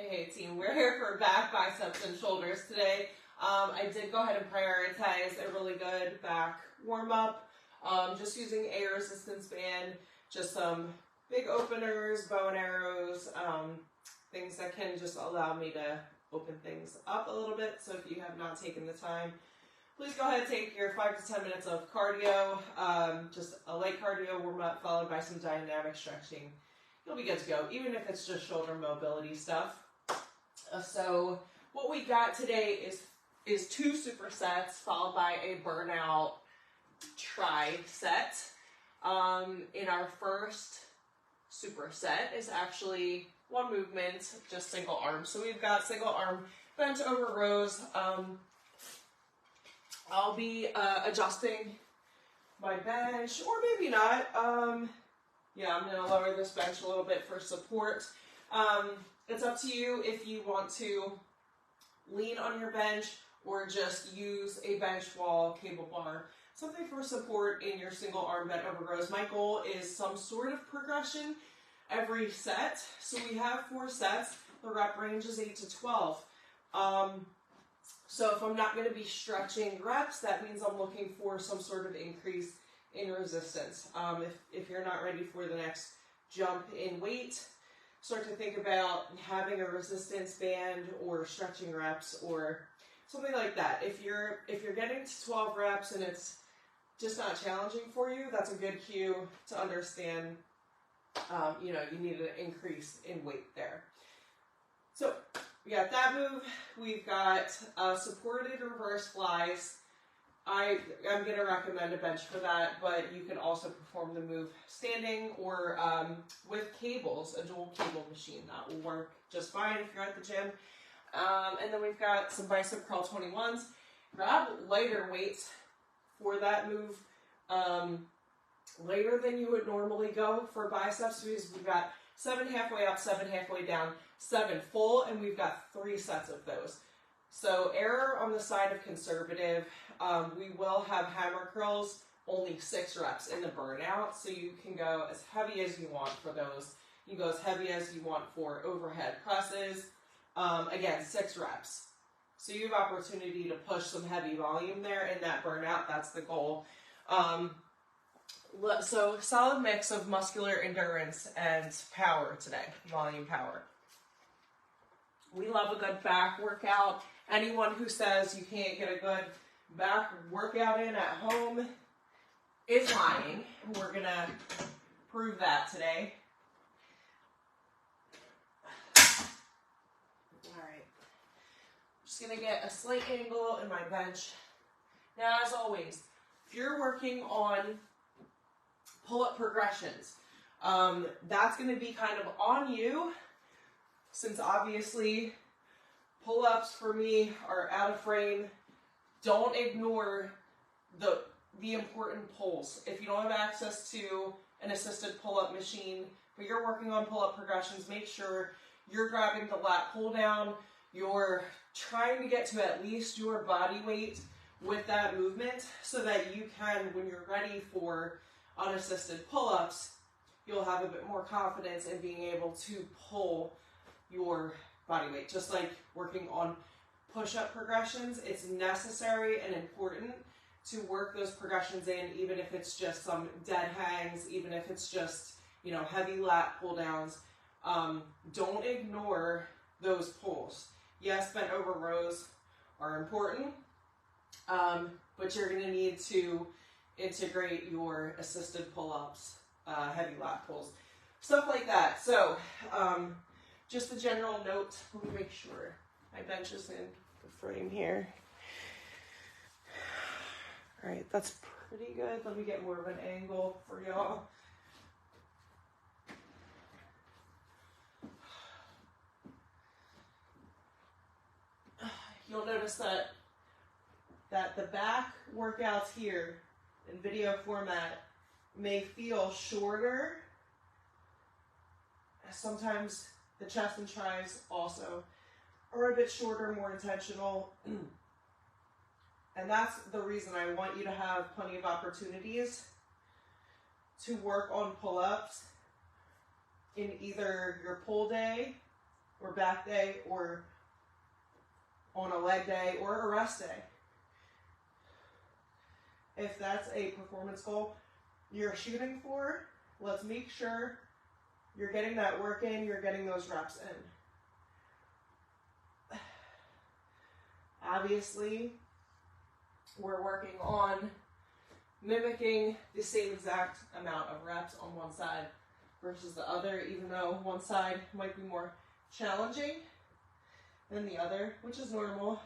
Hey team, we're here for back, biceps, and shoulders today. I did go ahead and prioritize a really good back warm-up, just using a resistance band, just some big openers, bow and arrows, things that can just allow me to open things up a little bit. So if you have not taken the time, please go ahead and take your 5 to 10 minutes of cardio, just a light cardio warm-up followed by some dynamic stretching. You'll be good to go, even if it's just shoulder mobility stuff. So what we got today is 2 supersets followed by a burnout tri-set. In our first superset is actually one movement, just single arm. So we've got single arm bench over rows. I'll be adjusting my bench, or maybe not. Yeah, I'm going to lower this bench a little bit for support. It's up to you if you want to lean on your bench or just use a bench wall, cable bar, something for support in your single arm bent over rows. My goal is some sort of progression every set. So we have 4 sets. The rep range is 8 to 12. So if I'm not going to be stretching reps, that means I'm looking for some sort of increase in resistance. If you're not ready for the next jump in weight, start to think about having a resistance band or stretching reps or something like that. If you're getting to 12 reps and it's just not challenging for you, that's a good cue to understand you need an increase in weight there. So we got that move. We've got supported reverse flies. I'm going to recommend a bench for that, but you can also perform the move standing or with cables, a dual cable machine. That will work just fine if you're at the gym. And then we've got some bicep curl 21s. Grab lighter weights for that move, lighter than you would normally go for biceps, because we've got 7 halfway up, 7 halfway down, 7 full, and we've got 3 sets of those. So error on the side of conservative. We will have hammer curls, only 6 reps in the burnout, so you can go as heavy as you want for those. You can go as heavy as you want for overhead presses. Again, 6 reps. So you have opportunity to push some heavy volume there in that burnout. That's the goal. So solid mix of muscular endurance and power today, volume power. We love a good back workout. Anyone who says you can't get a good back workout in at home is lying. We're going to prove that today. All right. Just going to get a slight angle in my bench. Now, as always, if you're working on pull-up progressions, that's going to be kind of on you, since obviously pull-ups for me are out of frame. Don't ignore the important pulls. If you don't have access to an assisted pull-up machine, but you're working on pull-up progressions, make sure you're grabbing the lat pull down. You're trying to get to at least your body weight with that movement so that you can, when you're ready for unassisted pull-ups, you'll have a bit more confidence in being able to pull your body weight. Just like working on push-up progressions, it's necessary and important to work those progressions in, even if it's just some dead hangs, even if it's just, heavy lat pull downs. Don't ignore those pulls. Yes, bent over rows are important, but you're going to need to integrate your assisted pull-ups, heavy lat pulls, stuff like that. So, just a general note. Let me make sure my bench is in the frame here. All right, that's pretty good. Let me get more of an angle for y'all. You'll notice that the back workouts here in video format may feel shorter. Sometimes the chest and tris also are a bit shorter, more intentional. And that's the reason I want you to have plenty of opportunities to work on pull-ups in either your pull day or back day, or on a leg day, or a rest day. If that's a performance goal you're shooting for, let's make sure you're getting that work in, you're getting those reps in. Obviously, we're working on mimicking the same exact amount of reps on one side versus the other, even though one side might be more challenging than the other, which is normal.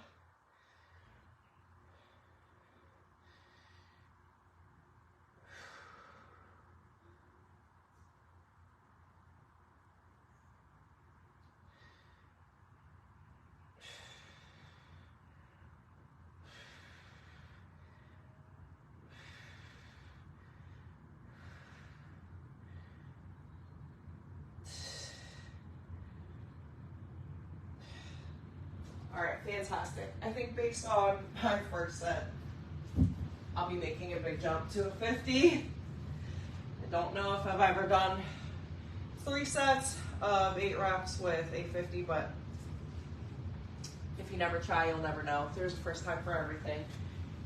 All right, fantastic. I think based on my first set, I'll be making a big jump to a 50. I don't know if I've ever done 3 sets of 8 reps with a 50, but if you never try, you'll never know. There's a first time for everything.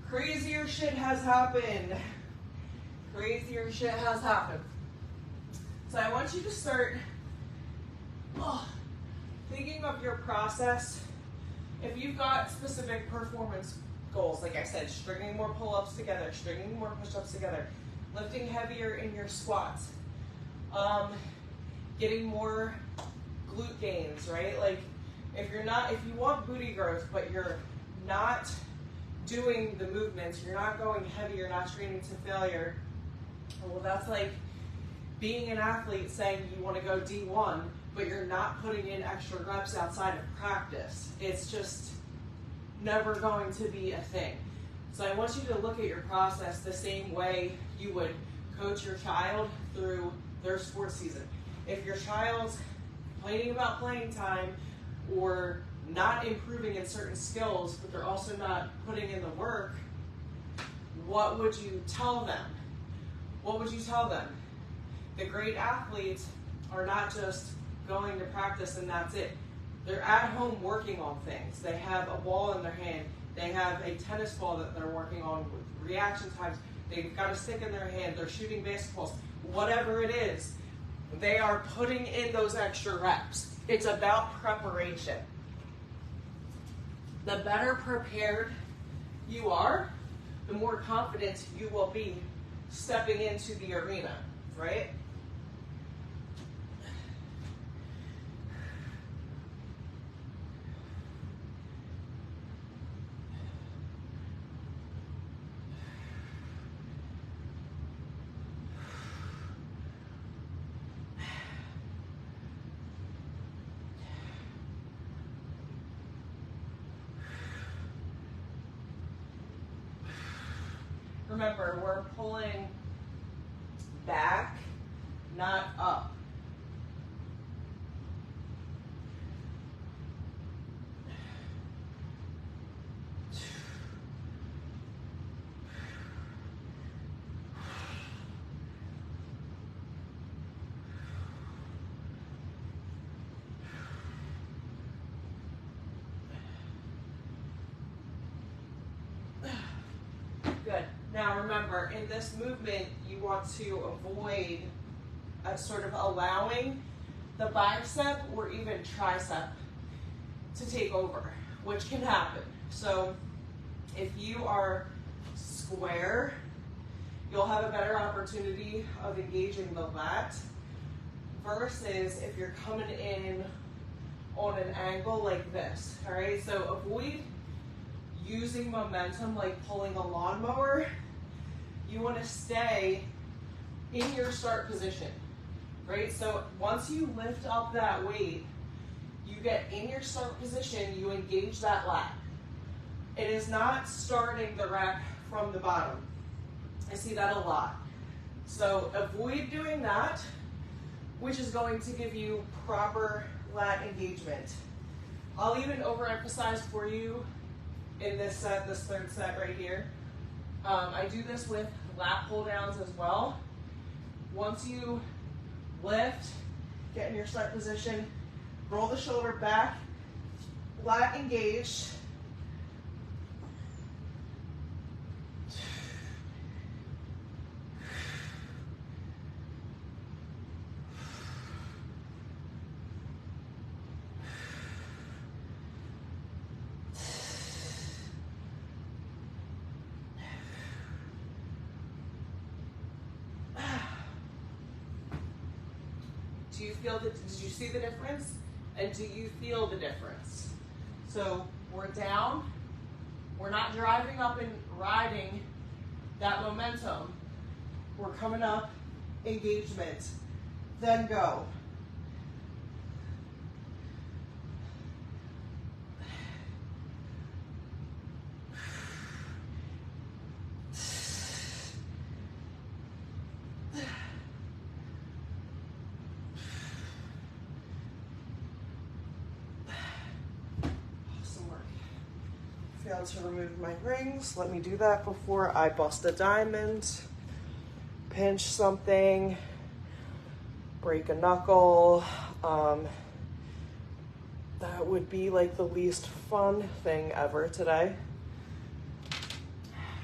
Crazier shit has happened. Crazier shit has happened. So I want you to start thinking of your process. If you've got specific performance goals, like I said, stringing more pull-ups together, stringing more push-ups together, lifting heavier in your squats, getting more glute gains, right? Like if you want booty growth, but you're not doing the movements, you're not going heavy, you're not training to failure, well, that's like being an athlete saying you want to go D1, but you're not putting in extra reps outside of practice. It's just never going to be a thing. So I want you to look at your process the same way you would coach your child through their sports season. If your child's complaining about playing time or not improving in certain skills, but they're also not putting in the work, what would you tell them? What would you tell them? The great athletes are not just going to practice and that's it. They're at home working on things. They have a ball in their hand. They have a tennis ball that they're working on with reaction times. They've got a stick in their hand. They're shooting basketballs. Whatever it is, they are putting in those extra reps. It's about preparation. The better prepared you are, the more confident you will be stepping into the arena, right? Remember, we're pulling back, not up. Good. Now remember, in this movement, you want to avoid sort of allowing the bicep or even tricep to take over, which can happen. So if you are square, you'll have a better opportunity of engaging the lat versus if you're coming in on an angle like this, all right? So avoid using momentum like pulling a lawnmower. You want to stay in your start position, right? So once you lift up that weight, you get in your start position, you engage that lat. It is not starting the rep from the bottom. I see that a lot. So avoid doing that, which is going to give you proper lat engagement. I'll even overemphasize for you in this set, this third set right here. I do this with lat pull downs as well. Once you lift, get in your start position, Roll the shoulder back, lat engaged. Do you feel the, did you see the difference? And do you feel the difference? So we're down, we're not driving up and riding that momentum. We're coming up, engagement, then go. Failed to remove my rings. Let me do that before I bust a diamond, pinch something, break a knuckle. That would be like the least fun thing ever today.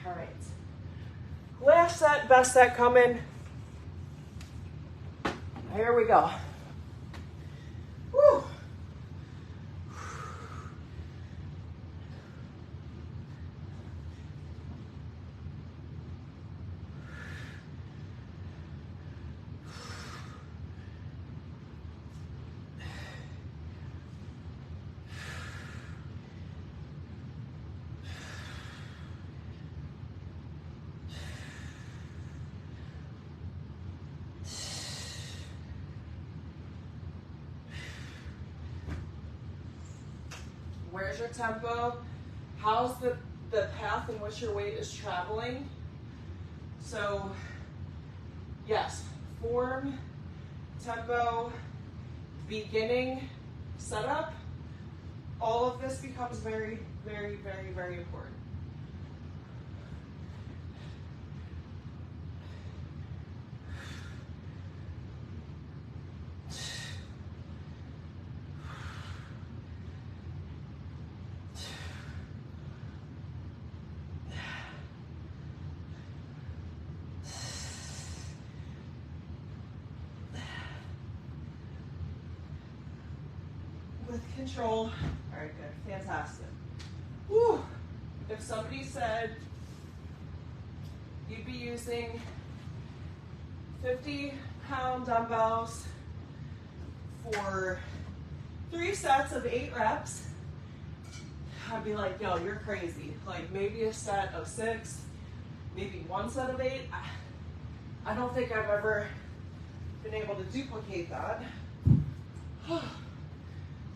All right. Last set, best set coming. Here we go. Woo. Where's your tempo? How's the path in which your weight is traveling? So, yes, form, tempo, beginning, setup, all of this becomes very, very, very, very important. With control. All right, good, fantastic. Woo. If somebody said you'd be using 50-pound dumbbells for 3 sets of 8 reps, I'd be like, yo, you're crazy. Like maybe a set of 6, maybe 1 set of 8. I don't think I've ever been able to duplicate that.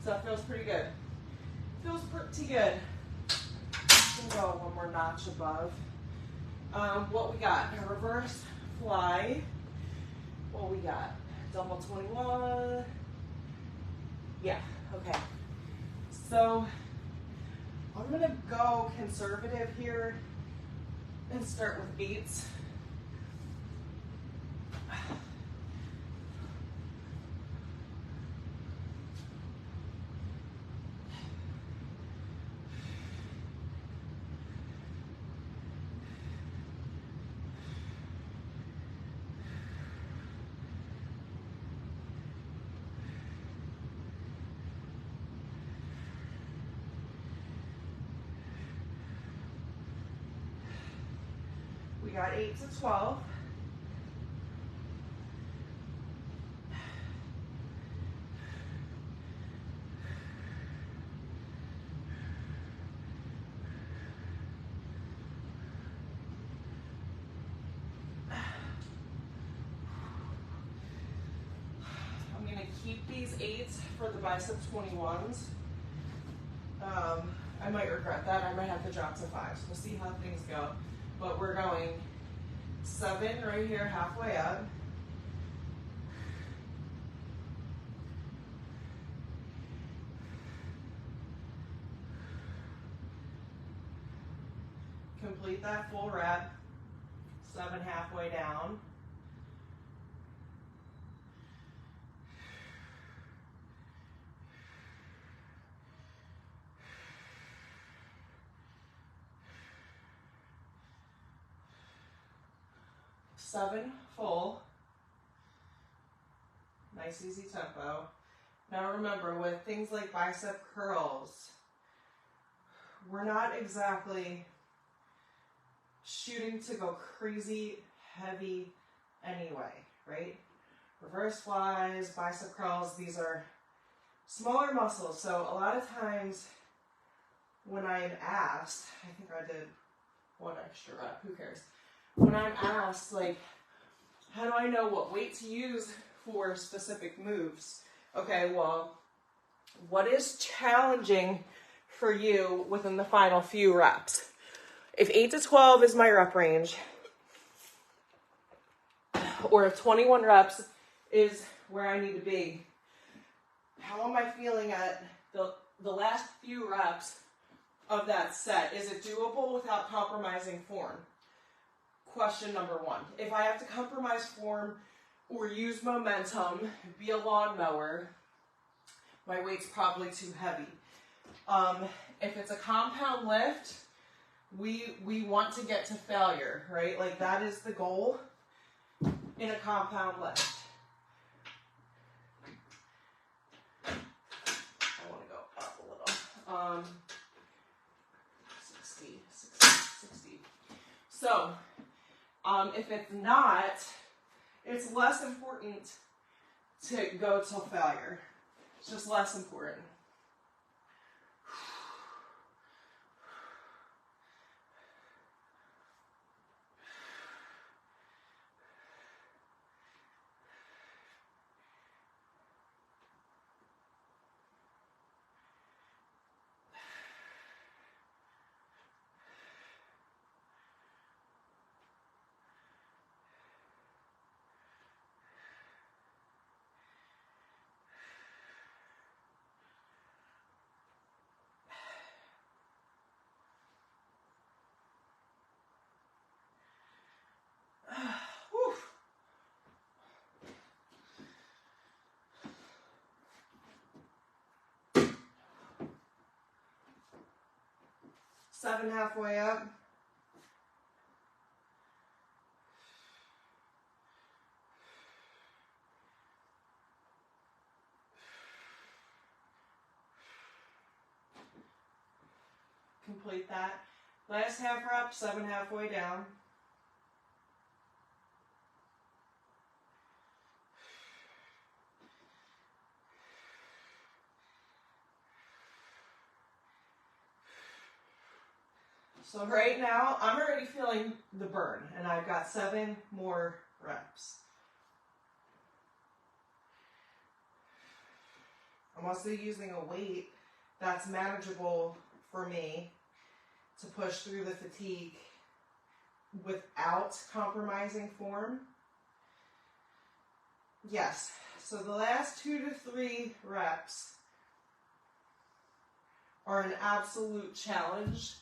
So that feels pretty good. Feels pretty good. Can go one more notch above. What we got? A reverse fly. What we got? Dumbbell 21. Yeah, okay. So I'm gonna go conservative here and start with 8s. We got 8 to 12. I'm going to keep these 8s for the bicep 21s. I might regret that. I might have to drop to 5. So we'll see how things go. But we're going 7 right here, halfway up. Complete that full rep. 7 halfway down. 7 full. Nice, easy tempo. Now remember, with things like bicep curls, we're not exactly shooting to go crazy heavy anyway, right? Reverse flies, bicep curls, these are smaller muscles. So a lot of times when I'm asked, I think I did 1 extra rep, who cares? When I'm asked, like, how do I know what weight to use for specific moves? Okay, well, what is challenging for you within the final few reps? If 8 to 12 is my rep range, or if 21 reps is where I need to be, how am I feeling at the last few reps of that set? Is it doable without compromising form? Question number 1. If I have to compromise form or use momentum, be a lawnmower, my weight's probably too heavy. If it's a compound lift, we want to get to failure, right? Like, that is the goal in a compound lift. I want to go up a little. 60. So, if it's not, it's less important to go till failure. It's just less important. Whew. Seven halfway up. Complete that. Last half rep, 7 halfway down. So right now, I'm already feeling the burn, and I've got 7 more reps. I'm also using a weight that's manageable for me to push through the fatigue without compromising form. Yes, so the last 2 to 3 reps are an absolute challenge,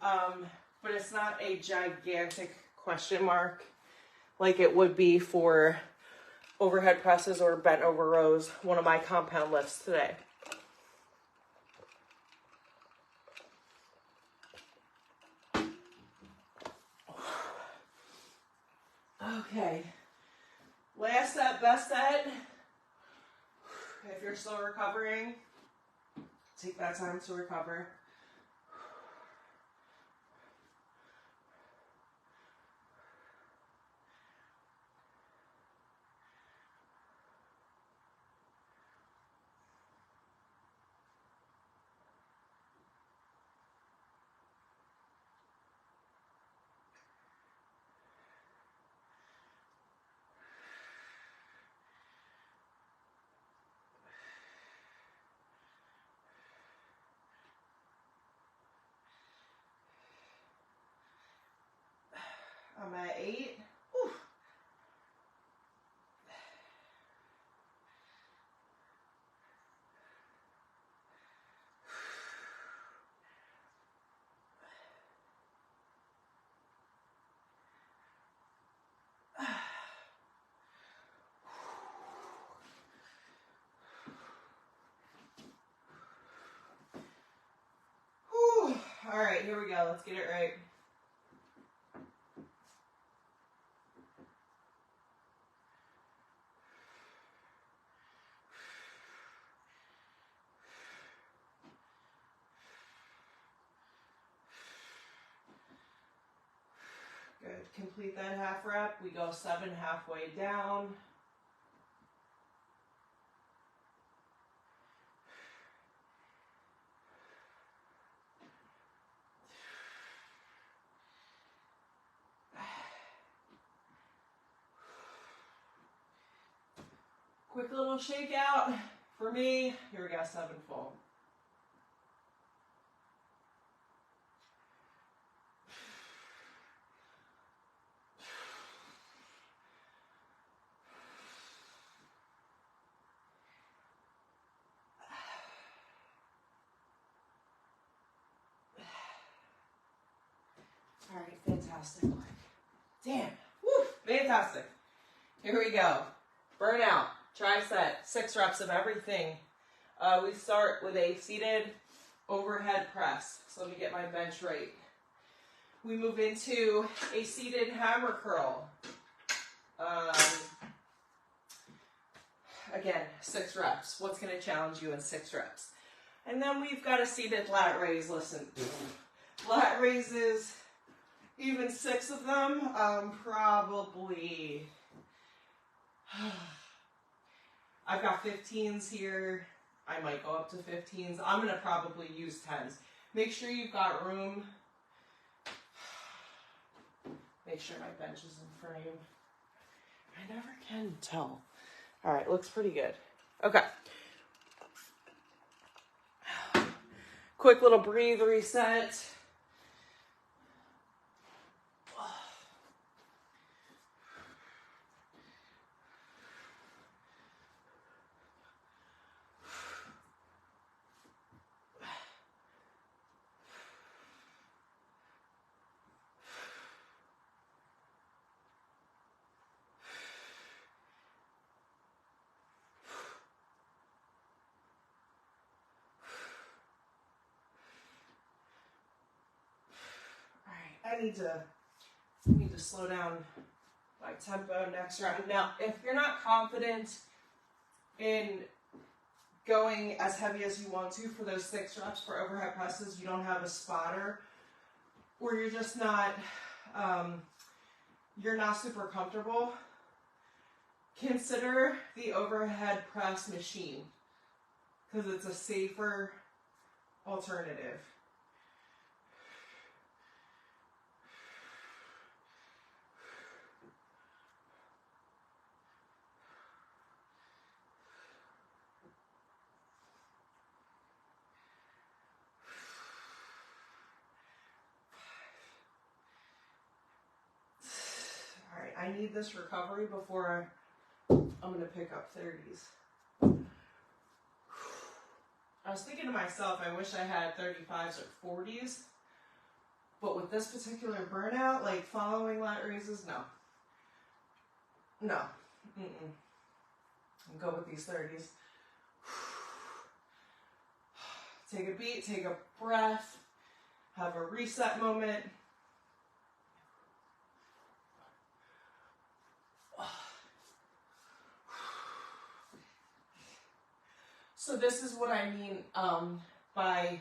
but it's not a gigantic question mark like it would be for overhead presses or bent over rows, one of my compound lifts today. Okay, last set, best set. If you're still recovering, take that time to recover. I'm at 8. Whew. Whew. All right, here we go. Let's get it right. complete that half rep, we go 7 halfway down. Quick little shakeout for me. Here we go, 7 full. All right, fantastic work. Damn, woo, fantastic. Here we go. Burnout, tricep, 6 reps of everything. We start with a seated overhead press. So let me get my bench right. We move into a seated hammer curl. Again, 6 reps. What's going to challenge you in 6 reps? And then we've got a seated lat raise. Listen, lat raises, even 6 of them, probably, I've got 15s here. I might go up to 15s. I'm going to probably use 10s. Make sure you've got room. Make sure my bench is in frame. I never can tell. All right, looks pretty good. Okay. Quick little breathe reset. I need to slow down my tempo next round. Now, if you're not confident in going as heavy as you want to for those 6 reps for overhead presses, you don't have a spotter, or you're just not, you're not super comfortable, consider the overhead press machine, because it's a safer alternative. I need this recovery before I'm going to pick up 30s. I was thinking to myself, I wish I had 35s or 40s, but with this particular burnout, like following lat raises, no. No. I'll go with these 30s. Take a beat, take a breath, have a reset moment. So this is what I mean by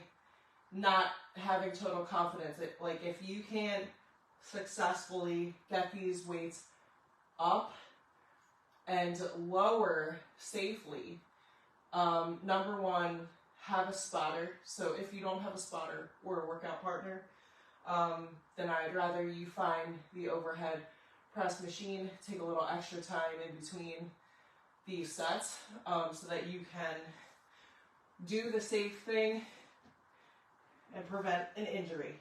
not having total confidence. Like if you can't successfully get these weights up and lower safely, number one, have a spotter. So if you don't have a spotter or a workout partner, then I'd rather you find the overhead press machine, take a little extra time in between these sets so that you can do the safe thing and prevent an injury.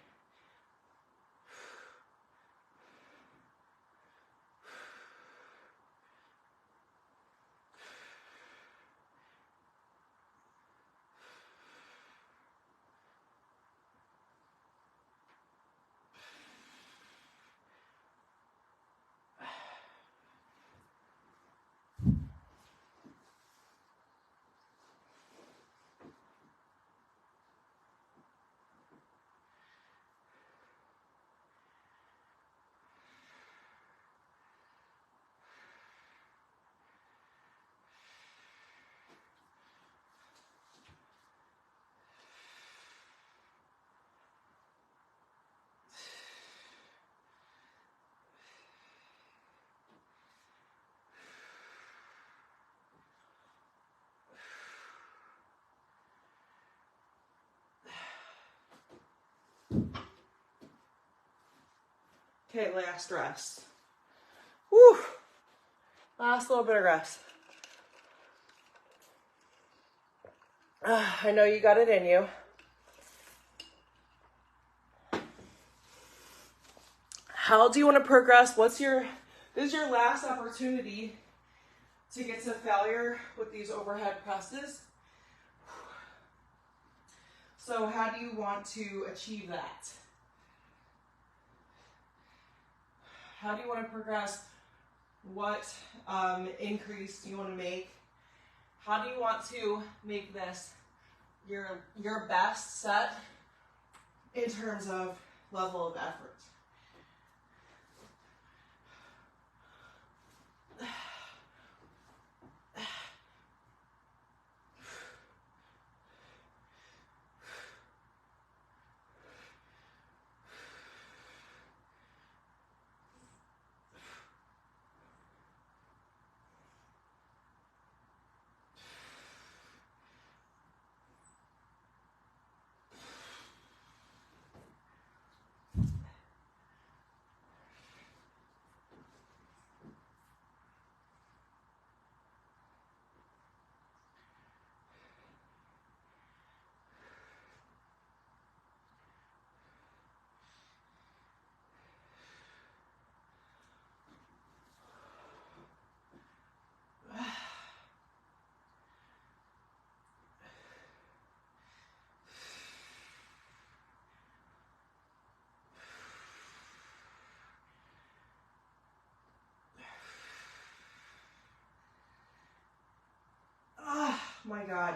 Okay, last rest. Whew. Last little bit of rest. I know you got it in you. How do you want to progress? This is your last opportunity to get to failure with these overhead presses. So how do you want to achieve that? How do you want to progress? What increase do you want to make? How do you want to make this your best set in terms of level of effort? My God.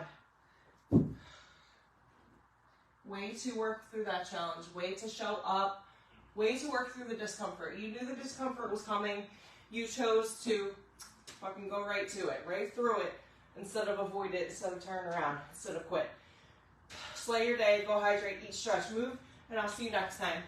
Way to work through that challenge. Way to show up. Way to work through the discomfort. You knew the discomfort was coming. You chose to fucking go right to it, right through it, instead of avoid it, instead of turn around, instead of quit. Slay your day, go hydrate, eat, stretch, move, and I'll see you next time.